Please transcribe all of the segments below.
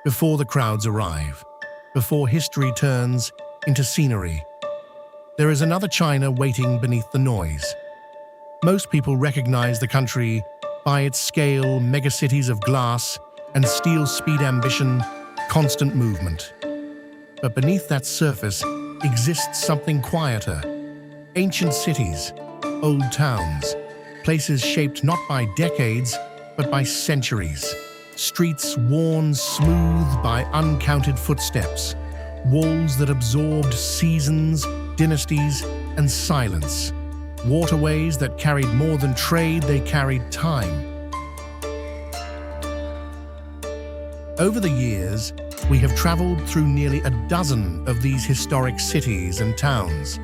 before the crowds arrive, before history turns into scenery. There is another China waiting beneath the noise. Most people recognize the country by its scale, megacities of glass, and steel-speed ambition, constant movement. But beneath that surface exists something quieter. Ancient cities, old towns, places shaped not by decades, but by centuries. Streets worn smooth by uncounted footsteps. Walls that absorbed seasons, dynasties, and silence. Waterways that carried more than trade, they carried time. Over the years, we have traveled through nearly a dozen of these historic cities and towns.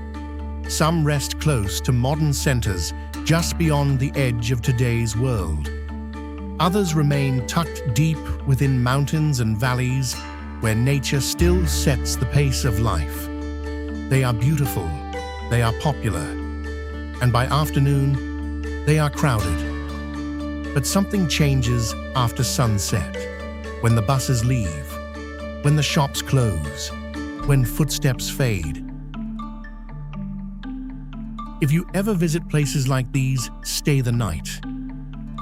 Some rest close to modern centers just beyond the edge of today's world. Others remain tucked deep within mountains and valleys where nature still sets the pace of life. They are beautiful, they are popular, and by afternoon, they are crowded. But something changes after sunset, when the buses leave, when the shops close, when footsteps fade. If you ever visit places like these, stay the night.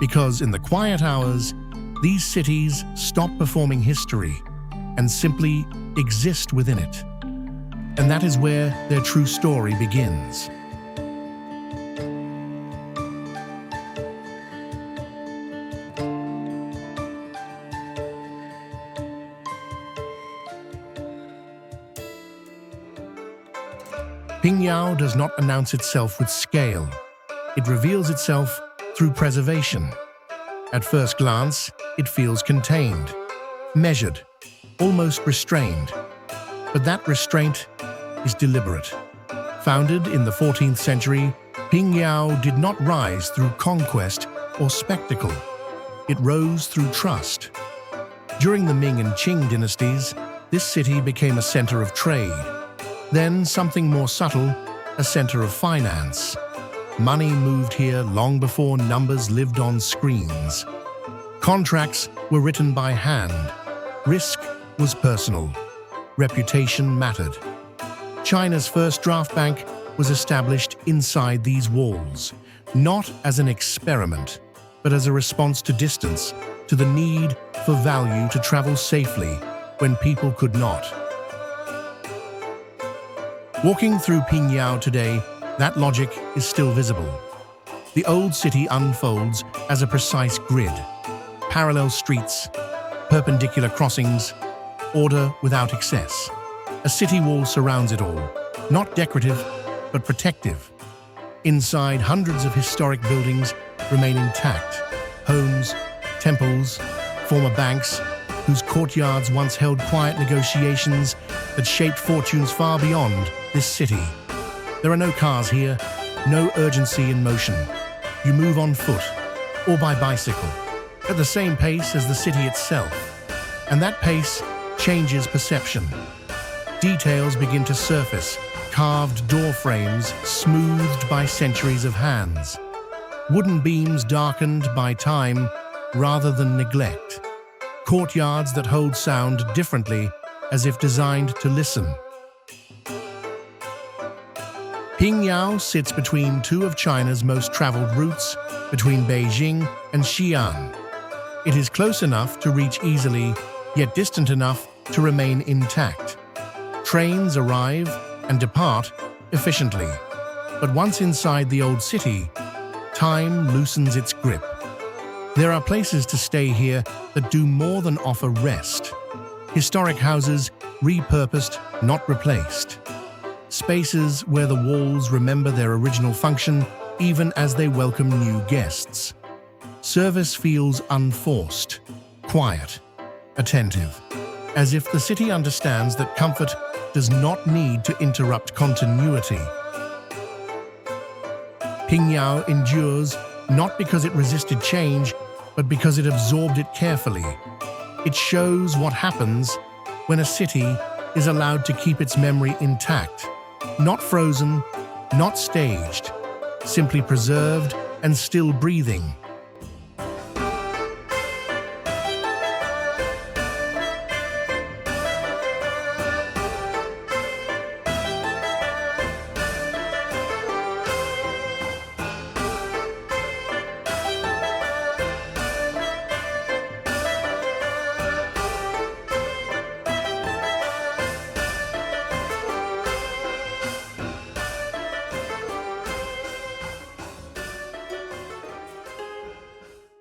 Because in the quiet hours, these cities stop performing history and simply exist within it. And that is where their true story begins. Pingyao does not announce itself with scale. It reveals itself through preservation. At first glance, it feels contained, measured, almost restrained. But that restraint is deliberate. Founded in the 14th century, Pingyao did not rise through conquest or spectacle. It rose through trust. During the Ming and Qing dynasties, this city became a center of trade. Then something more subtle, a center of finance. Money moved here long before numbers lived on screens. Contracts were written by hand. Risk was personal. Reputation mattered. China's first draft bank was established inside these walls, not as an experiment, but as a response to distance, to the need for value to travel safely when people could not. Walking through Pingyao today, that logic is still visible. The old city unfolds as a precise grid. Parallel streets, perpendicular crossings, order without excess. A city wall surrounds it all, not decorative, but protective. Inside, hundreds of historic buildings remain intact. Homes, temples, former banks, whose courtyards once held quiet negotiations that shaped fortunes far beyond this city. There are no cars here, no urgency in motion. You move on foot or by bicycle, at the same pace as the city itself. And that pace changes perception. Details begin to surface, carved door frames smoothed by centuries of hands. Wooden beams darkened by time rather than neglect. Courtyards that hold sound differently, as if designed to listen. Pingyao sits between two of China's most traveled routes, between Beijing and Xi'an. It is close enough to reach easily, yet distant enough to remain intact. Trains arrive and depart efficiently. But once inside the old city, time loosens its grip. There are places to stay here that do more than offer rest. Historic houses repurposed, not replaced. Spaces where the walls remember their original function even as they welcome new guests. Service feels unforced, quiet, attentive, as if the city understands that comfort does not need to interrupt continuity. Pingyao endures not because it resisted change, but because it absorbed it carefully. It shows what happens when a city is allowed to keep its memory intact, not frozen, not staged, simply preserved and still breathing.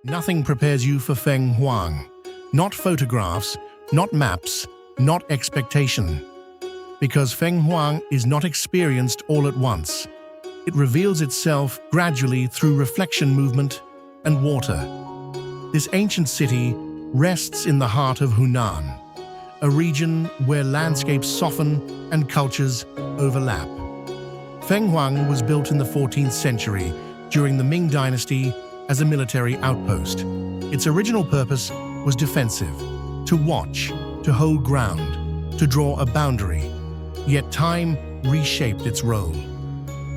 Nothing prepares you for Feng Huang. Not photographs, not maps, not expectation. Because Feng Huang is not experienced all at once. It reveals itself gradually through reflection movement and water. This ancient city rests in the heart of Hunan, a region where landscapes soften and cultures overlap. Feng Huang was built in the 14th century during the Ming Dynasty as a military outpost. Its original purpose was defensive, to watch, to hold ground, to draw a boundary. Yet time reshaped its role.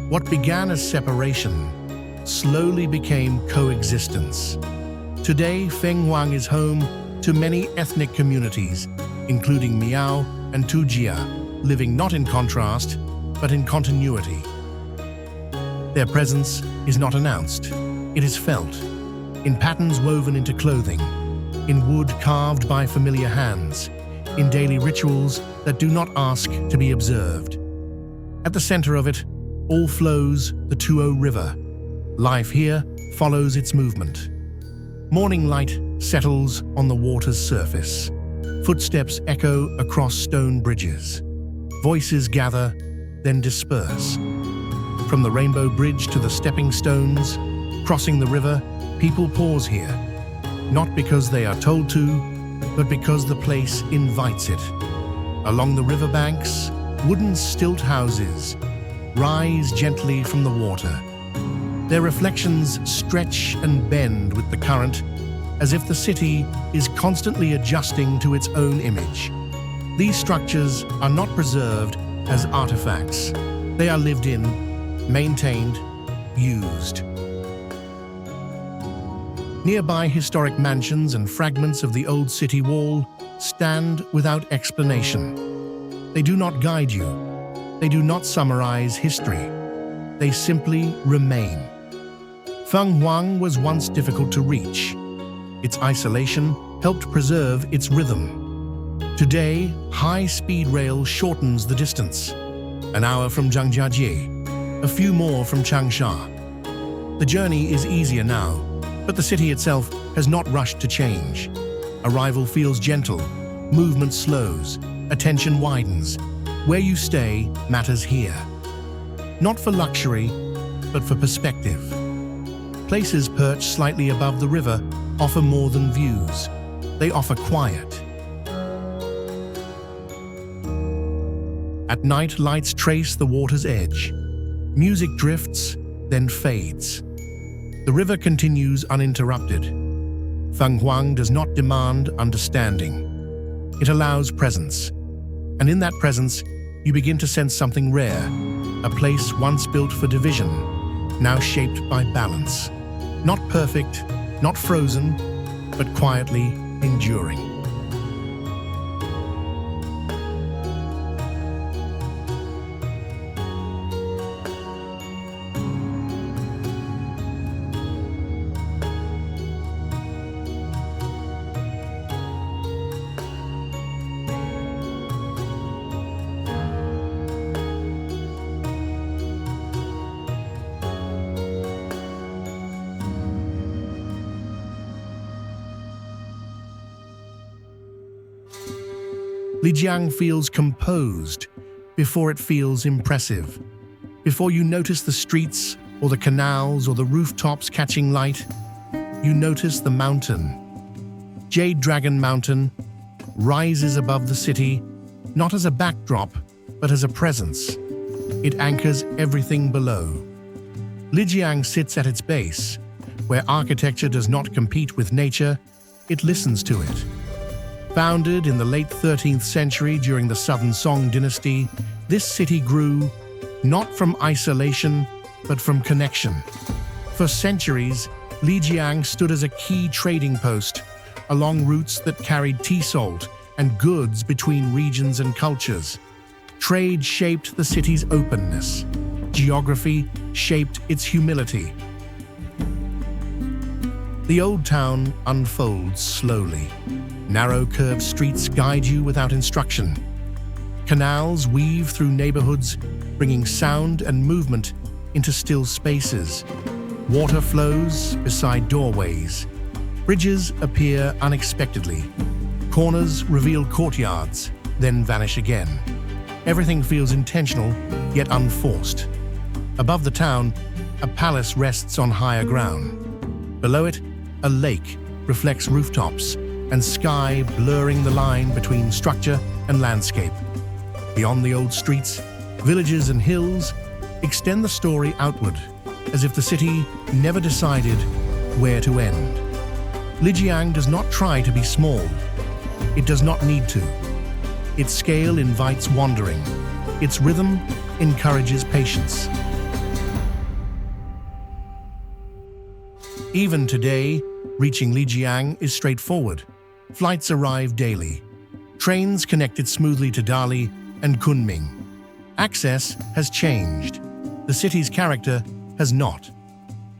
What began as separation slowly became coexistence. Today, Feng Huang is home to many ethnic communities, including Miao and Tujia, living not in contrast, but in continuity. Their presence is not announced. It is felt, in patterns woven into clothing, in wood carved by familiar hands, in daily rituals that do not ask to be observed. At the center of it all flows the Tuo River. Life here follows its movement. Morning light settles on the water's surface. Footsteps echo across stone bridges. Voices gather, then disperse. From the Rainbow Bridge to the stepping stones, crossing the river, people pause here, not because they are told to, but because the place invites it. Along the riverbanks, wooden stilt houses rise gently from the water. Their reflections stretch and bend with the current, as if the city is constantly adjusting to its own image. These structures are not preserved as artifacts. They are lived in, maintained, used. Nearby historic mansions and fragments of the old city wall stand without explanation. They do not guide you. They do not summarize history. They simply remain. Feng Huang was once difficult to reach. Its isolation helped preserve its rhythm. Today, high-speed rail shortens the distance. An hour from Zhangjiajie, a few more from Changsha. The journey is easier now, but the city itself has not rushed to change. Arrival feels gentle, movement slows, attention widens. Where you stay matters here. Not for luxury, but for perspective. Places perched slightly above the river offer more than views. They offer quiet. At night, lights trace the water's edge. Music drifts, then fades. The river continues uninterrupted. Feng Huang does not demand understanding. It allows presence. And in that presence, you begin to sense something rare, a place once built for division, now shaped by balance. Not perfect, not frozen, but quietly enduring. Lijiang feels composed before it feels impressive. Before you notice the streets or the canals or the rooftops catching light, you notice the mountain. Jade Dragon Mountain rises above the city, not as a backdrop, but as a presence. It anchors everything below. Lijiang sits at its base, where architecture does not compete with nature, it listens to it. Founded in the late 13th century during the Southern Song dynasty, this city grew not from isolation, but from connection. For centuries, Lijiang stood as a key trading post along routes that carried tea salt and goods between regions and cultures. Trade shaped the city's openness. Geography shaped its humility. The old town unfolds slowly. Narrow curved streets guide you without instruction. Canals weave through neighborhoods, bringing sound and movement into still spaces. Water flows beside doorways, Bridges appear unexpectedly. Corners reveal courtyards, then vanish again. Everything feels intentional, yet unforced. Above the town, a palace rests on higher ground. Below it, a lake reflects rooftops and sky, blurring the line between structure and landscape. Beyond the old streets, villages and hills extend the story outward, as if the city never decided where to end. Lijiang does not try to be small. It does not need to. Its scale invites wandering. Its rhythm encourages patience. Even today, reaching Lijiang is straightforward. Flights arrive daily. Trains connect it smoothly to Dali and Kunming. Access has changed. The city's character has not.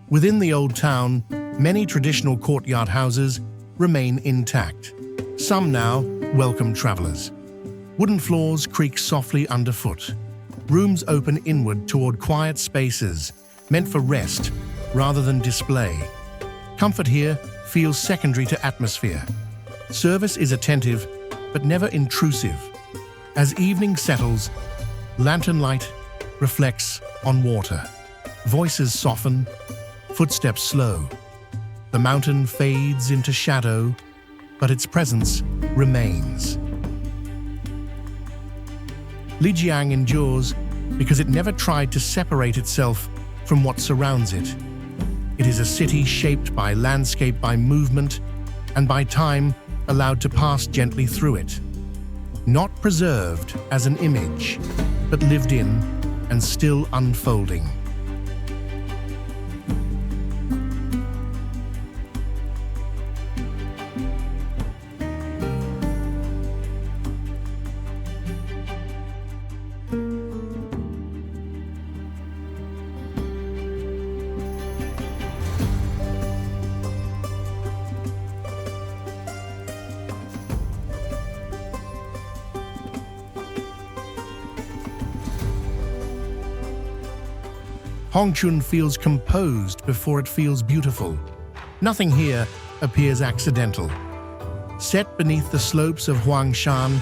Within the old town, many traditional courtyard houses remain intact. Some now welcome travelers. Wooden floors creak softly underfoot. Rooms open inward toward quiet spaces, meant for rest rather than display. Comfort here feels secondary to atmosphere. Service is attentive, but never intrusive. As evening settles, lantern light reflects on water. Voices soften, footsteps slow. The mountain fades into shadow, but its presence remains. Lijiang endures because it never tried to separate itself from what surrounds it. It is a city shaped by landscape, by movement, and by time allowed to pass gently through it. Not preserved as an image, but lived in and still unfolding. Hongchun feels composed before it feels beautiful. Nothing here appears accidental. Set beneath the slopes of Huangshan,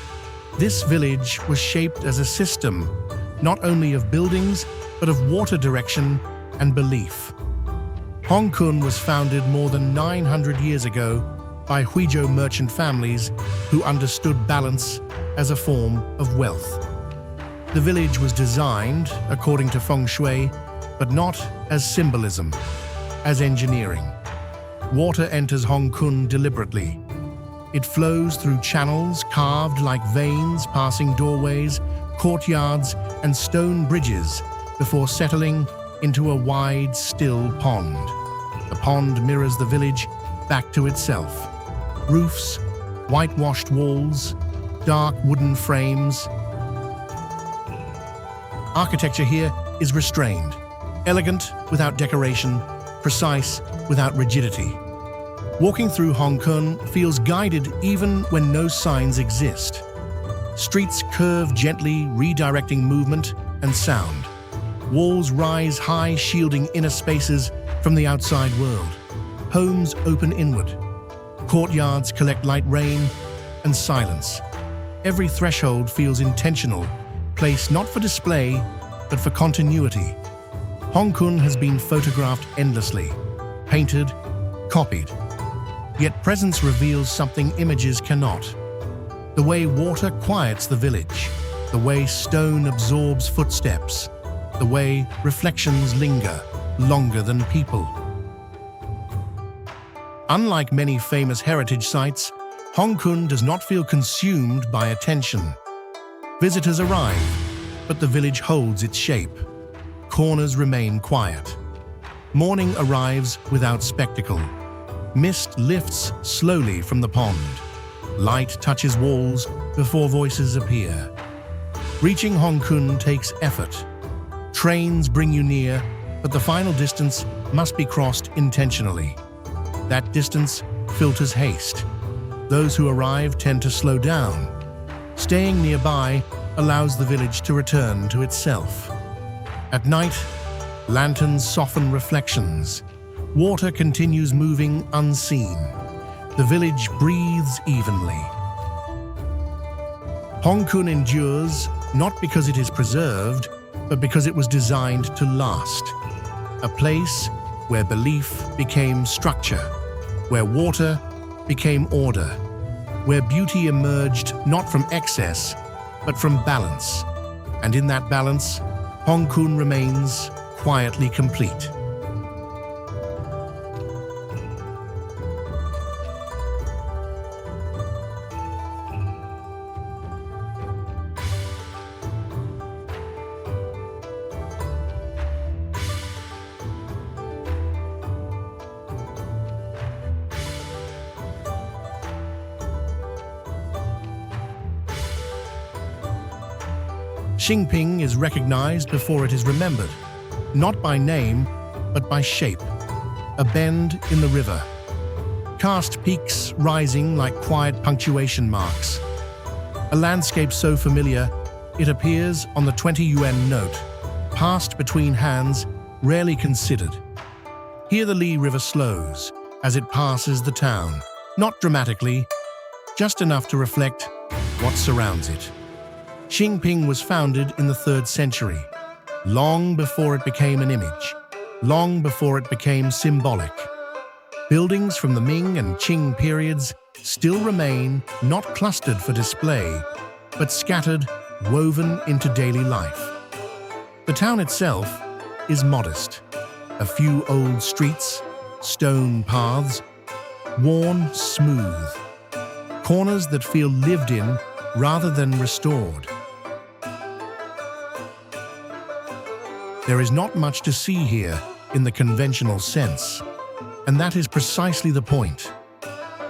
this village was shaped as a system, not only of buildings, but of water direction and belief. Hongkun was founded more than 900 years ago by Huizhou merchant families who understood balance as a form of wealth. The village was designed according to feng shui, but not as symbolism, as engineering. Water enters Hongkun deliberately. It flows through channels carved like veins, passing doorways, courtyards, and stone bridges before settling into a wide, still pond. The pond mirrors the village back to itself. Roofs, whitewashed walls, dark wooden frames. Architecture here is restrained. Elegant without decoration, precise without rigidity. Walking through Hongkun feels guided even when no signs exist. Streets curve gently, redirecting movement and sound. Walls rise high, shielding inner spaces from the outside world. Homes open inward. Courtyards collect light rain and silence. Every threshold feels intentional, placed not for display, but for continuity. Hongkun has been photographed endlessly, painted, copied. Yet presence reveals something images cannot. The way water quiets the village, the way stone absorbs footsteps, the way reflections linger longer than people. Unlike many famous heritage sites, Hongkun does not feel consumed by attention. Visitors arrive, but the village holds its shape. Corners remain quiet. Morning arrives without spectacle. Mist lifts slowly from the pond. Light touches walls before voices appear. Reaching Hongkun takes effort. Trains bring you near, but the final distance must be crossed intentionally. That distance filters haste. Those who arrive tend to slow down. Staying nearby allows the village to return to itself. At night, lanterns soften reflections. Water continues moving unseen. The village breathes evenly. Hongkun endures not because it is preserved, but because it was designed to last. A place where belief became structure, where water became order, where beauty emerged not from excess, but from balance. And in that balance, Hongkun remains quietly complete. Xingping is recognized before it is remembered, not by name, but by shape. A bend in the river. Karst peaks rising like quiet punctuation marks. A landscape so familiar, it appears on the 20 yuan note, passed between hands, rarely considered. Here the Li River slows as it passes the town, not dramatically, just enough to reflect what surrounds it. Xingping was founded in the 3rd century, long before it became an image, long before it became symbolic. Buildings from the Ming and Qing periods still remain not clustered for display, but scattered, woven into daily life. The town itself is modest. A few old streets, stone paths, worn smooth. Corners that feel lived in rather than restored. There is not much to see here in the conventional sense, and that is precisely the point.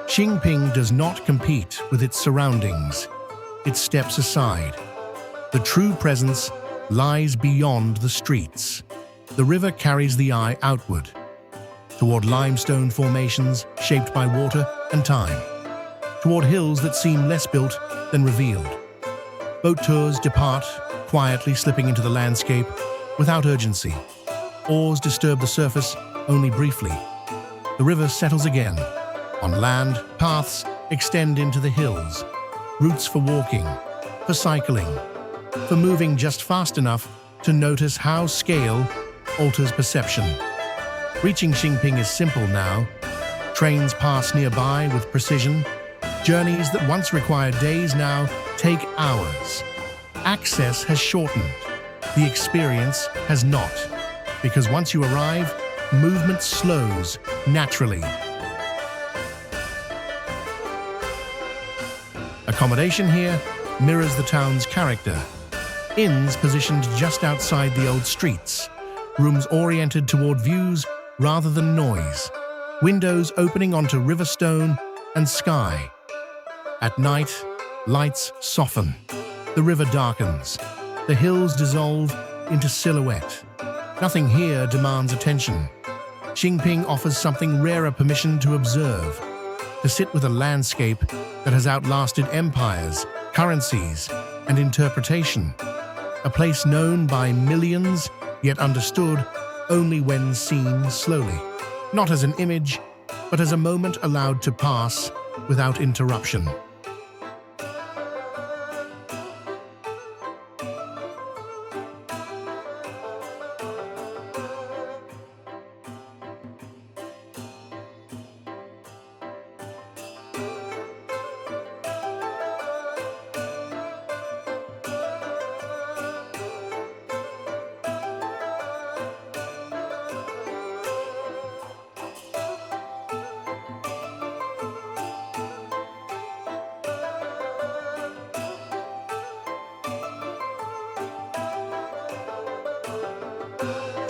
Xingping does not compete with its surroundings. It steps aside. The true presence lies beyond the streets. The river carries the eye outward, toward limestone formations shaped by water and time, toward hills that seem less built than revealed. Boat tours depart, quietly slipping into the landscape, without urgency. Oars disturb the surface only briefly. The river settles again. On land, paths extend into the hills. Routes for walking, for cycling, for moving just fast enough to notice how scale alters perception. Reaching Xingping is simple now. Trains pass nearby with precision. Journeys that once required days now take hours. Access has shortened. The experience has not, because once you arrive, movement slows naturally. Accommodation here mirrors the town's character. Inns positioned just outside the old streets, rooms oriented toward views rather than noise, windows opening onto river stone and sky. At night, lights soften, the river darkens. The hills dissolve into silhouette. Nothing here demands attention. Xingping offers something rarer permission to observe, to sit with a landscape that has outlasted empires, currencies, and interpretation. A place known by millions, yet understood only when seen slowly. Not as an image, but as a moment allowed to pass without interruption.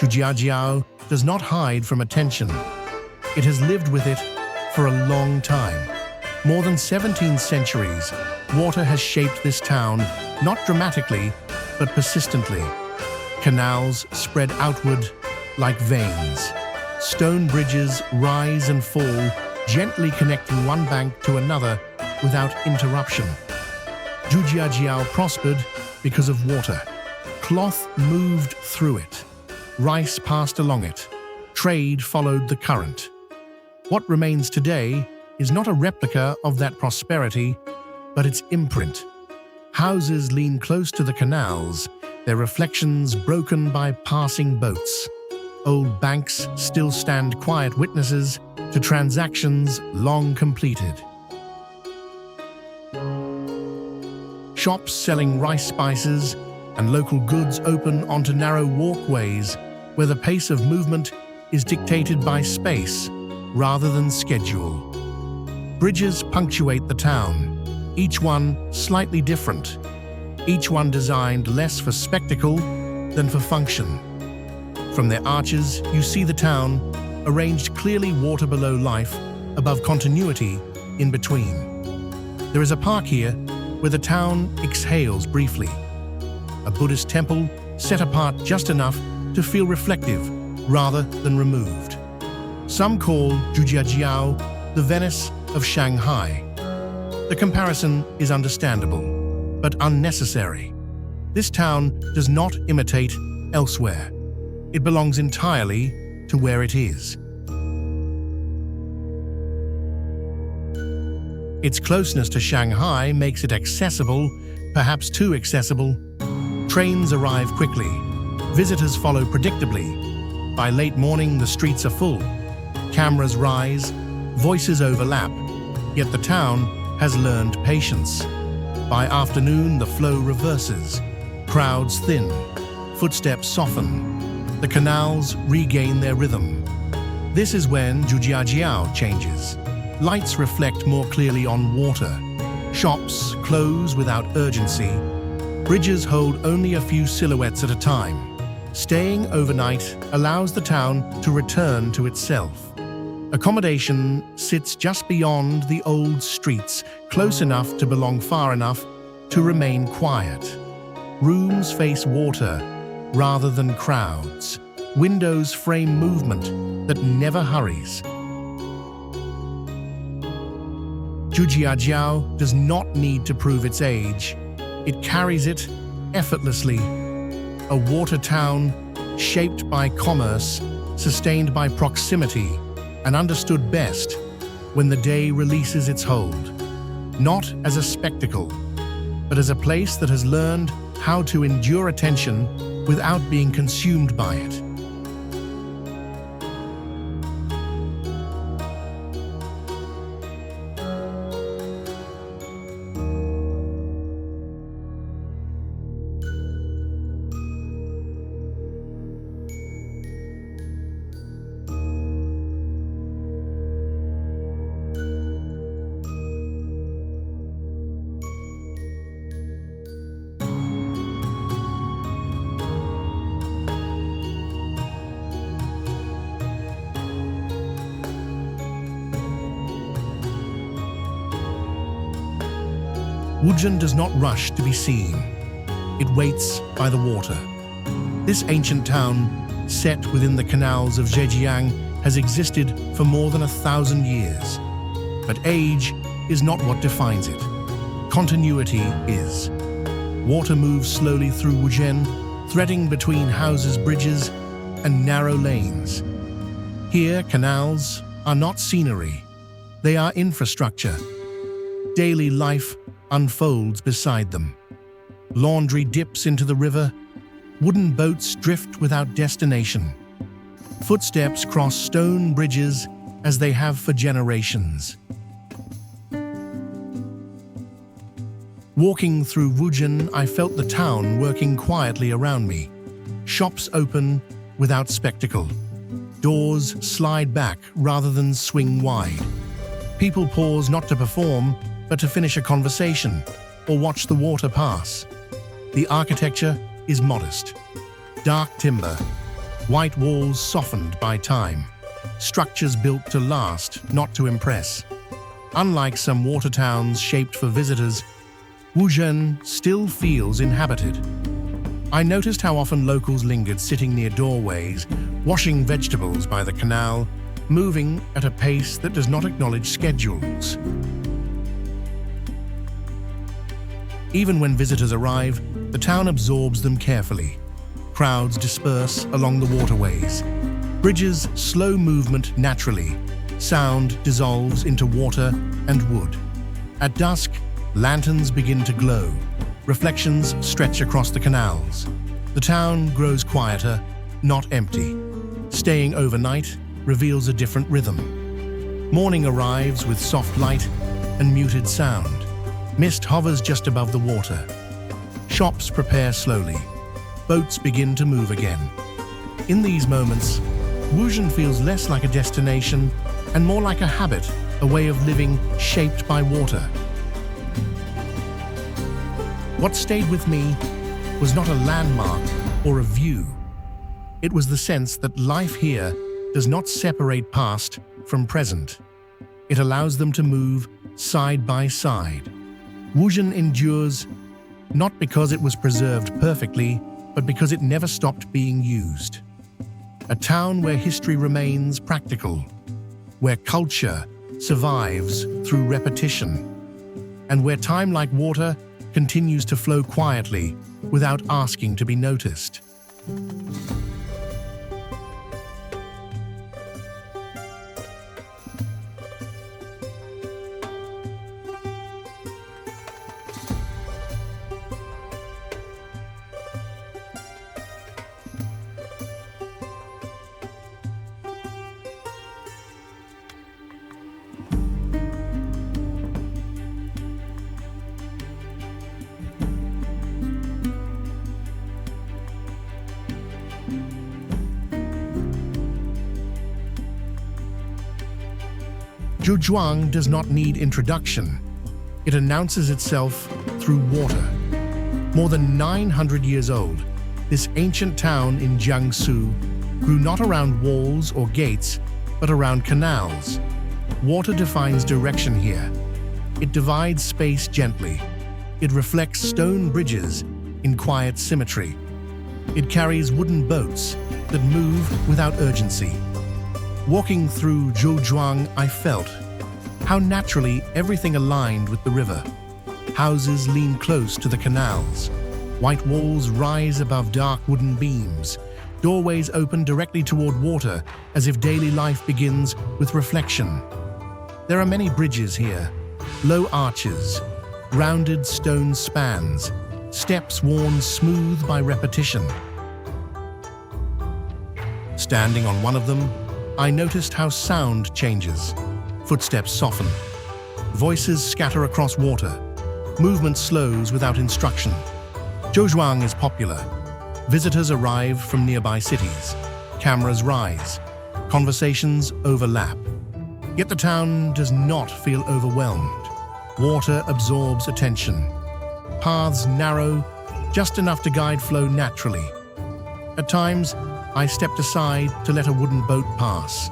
Zhujiajiao does not hide from attention. It has lived with it for a long time. More than 17 centuries, water has shaped this town, not dramatically, but persistently. Canals spread outward like veins. Stone bridges rise and fall, gently connecting one bank to another without interruption. Zhujiajiao prospered because of water. Cloth moved through it. Rice passed along it. Trade followed the current. What remains today is not a replica of that prosperity, but its imprint. Houses lean close to the canals, their reflections broken by passing boats. Old banks still stand quiet witnesses to transactions long completed. Shops selling rice spices and local goods open onto narrow walkways where the pace of movement is dictated by space rather than schedule. Bridges punctuate the town, each one slightly different, each one designed less for spectacle than for function. From their arches, you see the town, arranged clearly water below life, above continuity in between. There is a park here where the town exhales briefly. A Buddhist temple set apart just enough to feel reflective rather than removed. Some call Zhujiajiao the Venice of Shanghai. The comparison is understandable, but unnecessary. This town does not imitate elsewhere. It belongs entirely to where it is. Its closeness to Shanghai makes it accessible, perhaps too accessible. Trains arrive quickly. Visitors follow predictably. By late morning, the streets are full. Cameras rise, voices overlap, yet the town has learned patience. By afternoon, the flow reverses. Crowds thin, footsteps soften. The canals regain their rhythm. This is when Zhujiajiao changes. Lights reflect more clearly on water. Shops close without urgency. Bridges hold only a few silhouettes at a time. Staying overnight allows the town to return to itself. Accommodation sits just beyond the old streets, close enough to belong far enough to remain quiet. Rooms face water rather than crowds. Windows frame movement that never hurries. Zhujiajiao does not need to prove its age. It carries it effortlessly. A water town shaped by commerce, sustained by proximity, and understood best when the day releases its hold. Not as a spectacle, but as a place that has learned how to endure attention without being consumed by it. Wuzhen does not rush to be seen. It waits by the water. This ancient town, set within the canals of Zhejiang, has existed for more than 1,000 years. But age is not what defines it. Continuity is. Water moves slowly through Wuzhen, threading between houses, bridges, and narrow lanes. Here, canals are not scenery. They are infrastructure. Daily life unfolds beside them. Laundry dips into the river. Wooden boats drift without destination. Footsteps cross stone bridges as they have for generations. Walking through Wuzhen, I felt the town working quietly around me. Shops open without spectacle. Doors slide back rather than swing wide. People pause not to perform, but to finish a conversation or watch the water pass. The architecture is modest. Dark timber, white walls softened by time, structures built to last, not to impress. Unlike some water towns shaped for visitors, Wuzhen still feels inhabited. I noticed how often locals lingered sitting near doorways, washing vegetables by the canal, moving at a pace that does not acknowledge schedules. Even when visitors arrive, the town absorbs them carefully. Crowds disperse along the waterways. Bridges slow movement naturally, Sound dissolves into water and wood. At dusk, lanterns begin to glow. Reflections stretch across the canals. The town grows quieter, not empty. Staying overnight reveals a different rhythm. Morning arrives with soft light and muted sound. Mist hovers just above the water. Shops prepare slowly. Boats begin to move again. In these moments, Wuzhen feels less like a destination and more like a habit, a way of living shaped by water. What stayed with me was not a landmark or a view. It was the sense that life here does not separate past from present. It allows them to move side by side. Wuzhen endures not because it was preserved perfectly, but because it never stopped being used. A town where history remains practical, where culture survives through repetition, and where time, like water, continues to flow quietly without asking to be noticed. Zhujiang does not need introduction. It announces itself through water. More than 900 years old, this ancient town in Jiangsu grew not around walls or gates, but around canals. Water defines direction here. It divides space gently. It reflects stone bridges in quiet symmetry. It carries wooden boats that move without urgency. Walking through Zhujiang, I felt how naturally everything aligned with the river. Houses lean close to the canals. White walls rise above dark wooden beams. Doorways open directly toward water, as if daily life begins with reflection. There are many bridges here, low arches, rounded stone spans, steps worn smooth by repetition. Standing on one of them, I noticed how sound changes. Footsteps soften. Voices scatter across water. Movement slows without instruction. Zhujiang is popular. Visitors arrive from nearby cities. Cameras rise. Conversations overlap. Yet the town does not feel overwhelmed. Water absorbs attention. Paths narrow, just enough to guide flow naturally. At times, I stepped aside to let a wooden boat pass.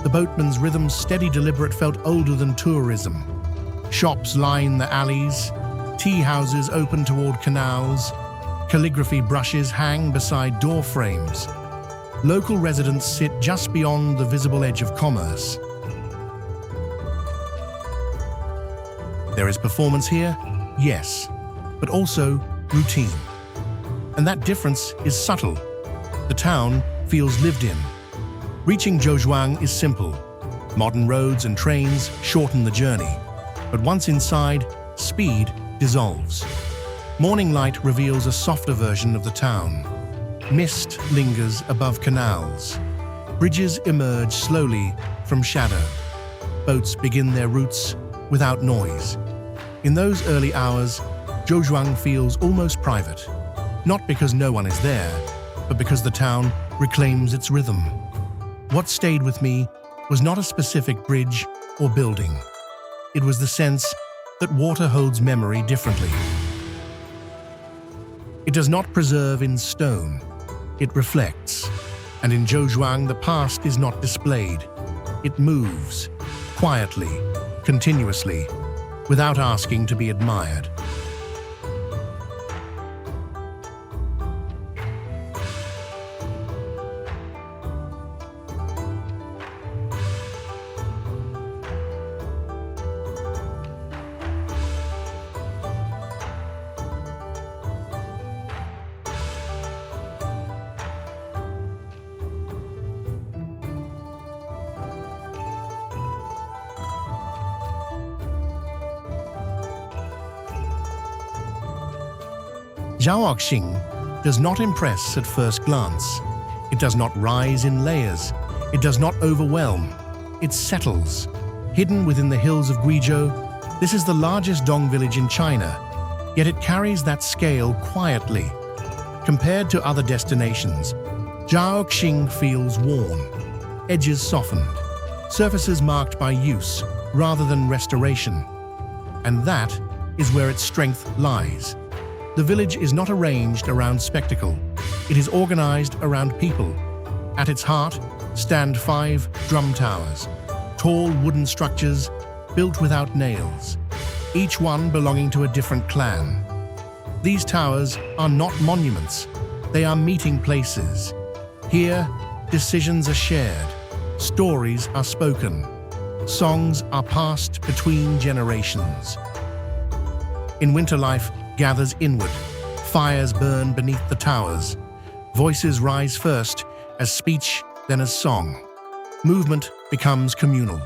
The boatman's rhythm, steady, deliberate, felt older than tourism. Shops line the alleys, tea houses open toward canals, calligraphy brushes hang beside door frames. Local residents sit just beyond the visible edge of commerce. There is performance here, yes, but also routine. And that difference is subtle. The town feels lived in. Reaching Zhujiang is simple. Modern roads and trains shorten the journey. But once inside, speed dissolves. Morning light reveals a softer version of the town. Mist lingers above canals. Bridges emerge slowly from shadow. Boats begin their routes without noise. In those early hours, Zhujiang feels almost private. Not because no one is there, but because the town reclaims its rhythm. What stayed with me was not a specific bridge or building. It was the sense that water holds memory differently. It does not preserve in stone. It reflects. And in Zhujiang, the past is not displayed. It moves, quietly, continuously, without asking to be admired. Zhaoxing does not impress at first glance. It does not rise in layers. It does not overwhelm. It settles. Hidden within the hills of Guizhou, this is the largest Dong village in China, yet it carries that scale quietly. Compared to other destinations, Zhaoxing feels worn, edges softened, surfaces marked by use rather than restoration. And that is where its strength lies. The village is not arranged around spectacle. It is organized around people. At its heart stand 5 drum towers, tall wooden structures built without nails, each one belonging to a different clan. These towers are not monuments. They are meeting places. Here, decisions are shared, stories are spoken, songs are passed between generations. In winter, life gathers inward. Fires burn beneath the towers. Voices rise first as speech, then as song. Movement becomes communal.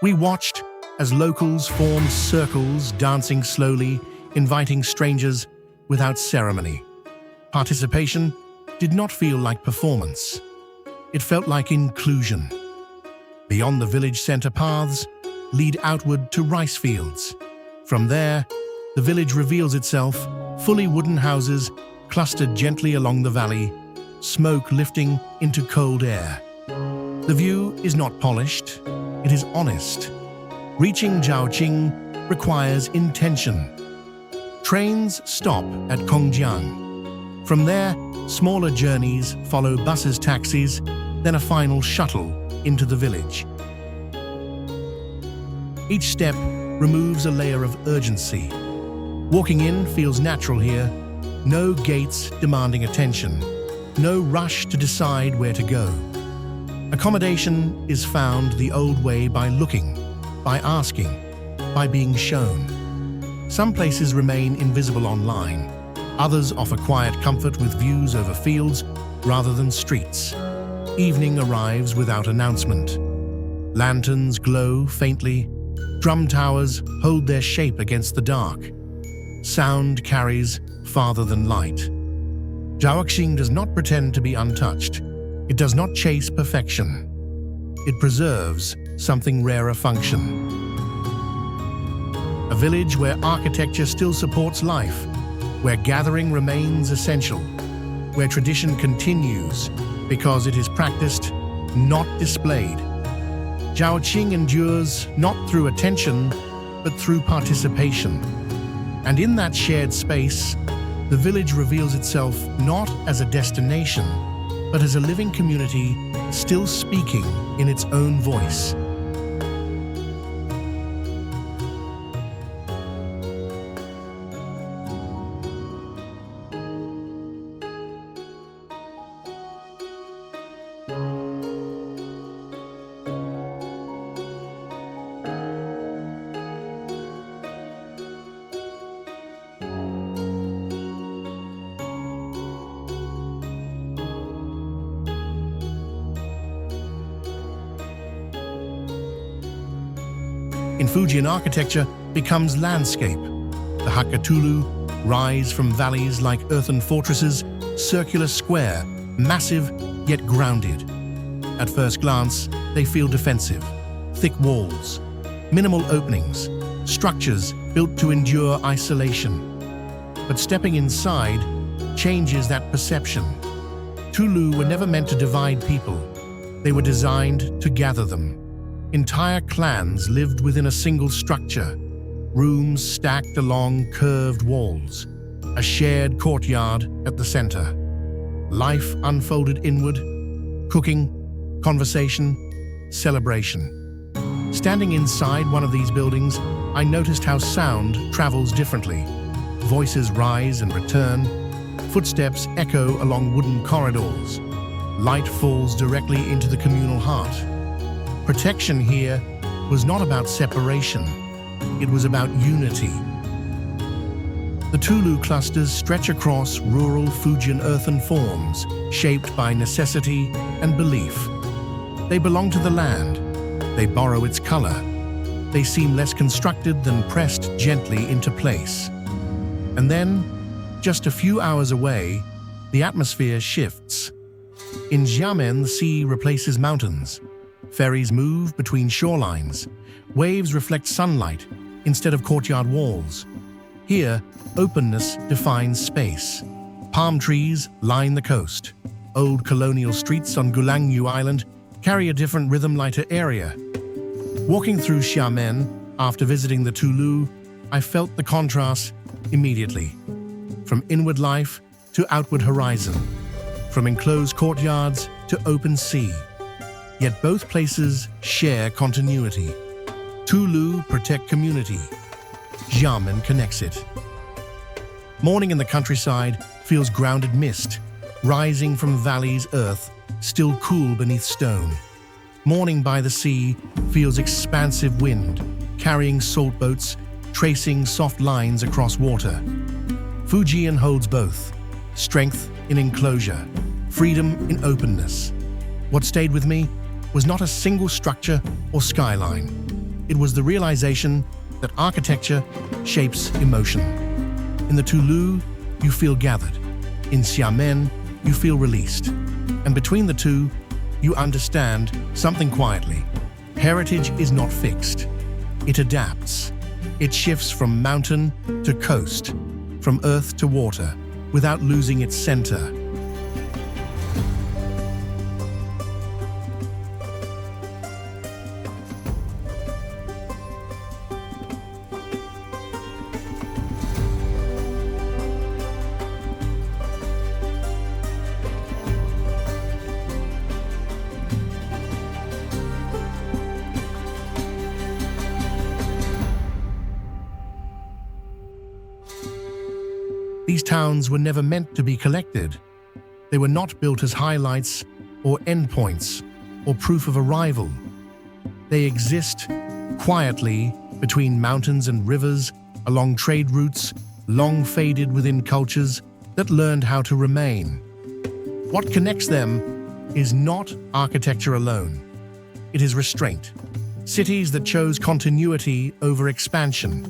We watched as locals formed circles, dancing slowly, inviting strangers without ceremony. Participation did not feel like performance. It felt like inclusion. Beyond the village center, paths lead outward to rice fields. From there, the village reveals itself, fully wooden houses clustered gently along the valley, smoke lifting into cold air. The view is not polished, it is honest. Reaching Zhaoqing requires intention. Trains stop at Kongjiang. From there, smaller journeys follow buses, taxis, then a final shuttle into the village. Each step removes a layer of urgency. Walking in feels natural here. No gates demanding attention. No rush to decide where to go. Accommodation is found the old way, by looking, by asking, by being shown. Some places remain invisible online. Others offer quiet comfort with views over fields rather than streets. Evening arrives without announcement. Lanterns glow faintly. Drum towers hold their shape against the dark. Sound carries farther than light. Zhaoxing does not pretend to be untouched. It does not chase perfection. It preserves something rarer function. A village where architecture still supports life, where gathering remains essential, where tradition continues because it is practiced, not displayed. Zhaoqing endures not through attention, but through participation. And in that shared space, the village reveals itself not as a destination, but as a living community still speaking in its own voice. In Fujian, architecture becomes landscape. The Hakatulu rise from valleys like earthen fortresses, circular square, massive yet grounded. At first glance, they feel defensive. Thick walls, minimal openings, structures built to endure isolation. But stepping inside changes that perception. Tulu were never meant to divide people. They were designed to gather them. Entire clans lived within a single structure, rooms stacked along curved walls, a shared courtyard at the center. Life unfolded inward, cooking, conversation, celebration. Standing inside one of these buildings, I noticed how sound travels differently. Voices rise and return, footsteps echo along wooden corridors. Light falls directly into the communal heart. Protection here was not about separation, it was about unity. The Tulu clusters stretch across rural Fujian earthen forms, shaped by necessity and belief. They belong to the land, they borrow its color. They seem less constructed than pressed gently into place. And then, Just a few hours away, the atmosphere shifts. In Xiamen, the sea replaces mountains. Ferries move between shorelines. Waves reflect sunlight instead of courtyard walls. Here, openness defines space. Palm trees line the coast. Old colonial streets on Gulangyu Island carry a different rhythm, lighter area. Walking through Xiamen after visiting the Tulu, I felt the contrast immediately. From inward life to outward horizon. From enclosed courtyards to open sea. Yet both places share continuity. Tulu protect community. Xiamen connects it. Morning in the countryside feels grounded mist, rising from valleys, earth still cool beneath stone. Morning by the sea feels expansive wind, carrying salt boats, tracing soft lines across water. Fujian holds both, strength in enclosure, freedom in openness. What stayed with me was not a single structure or skyline. It was the realization that architecture shapes emotion. In the Tulu, you feel gathered. In Xiamen, you feel released. And between the two, you understand something quietly. Heritage is not fixed. It adapts. It shifts from mountain to coast, from earth to water, without losing its center. These towns were never meant to be collected. They were not built as highlights or endpoints or proof of arrival. They exist quietly between mountains and rivers, along trade routes, long faded within cultures that learned how to remain. What connects them is not architecture alone. It is restraint. Cities that chose continuity over expansion.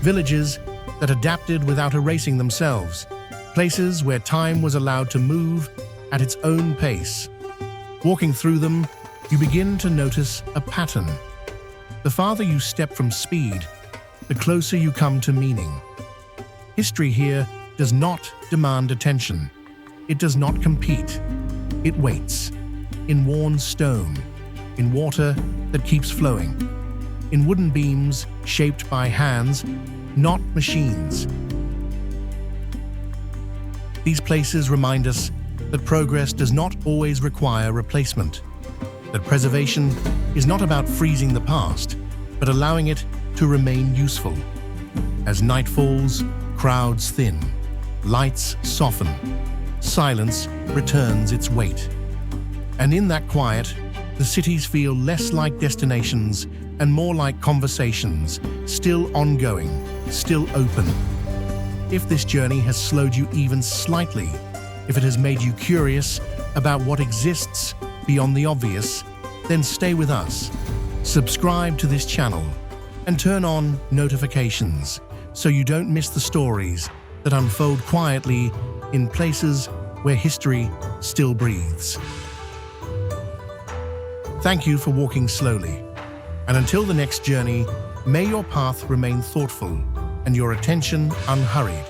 Villages that adapted without erasing themselves. Places where time was allowed to move at its own pace. Walking through them, you begin to notice a pattern. The farther you step from speed, the closer you come to meaning. History here does not demand attention. It does not compete. It waits. In worn stone, in water that keeps flowing, in wooden beams shaped by hands, not machines. These places remind us that progress does not always require replacement, that preservation is not about freezing the past, but allowing it to remain useful. As night falls, crowds thin, lights soften, silence returns its weight. And in that quiet, the cities feel less like destinations and more like conversations, still ongoing, still open. If this journey has slowed you even slightly, if it has made you curious about what exists beyond the obvious, then stay with us. Subscribe to this channel and turn on notifications so you don't miss the stories that unfold quietly in places where history still breathes. Thank you for walking slowly. And until the next journey, may your path remain thoughtful and your attention unhurried.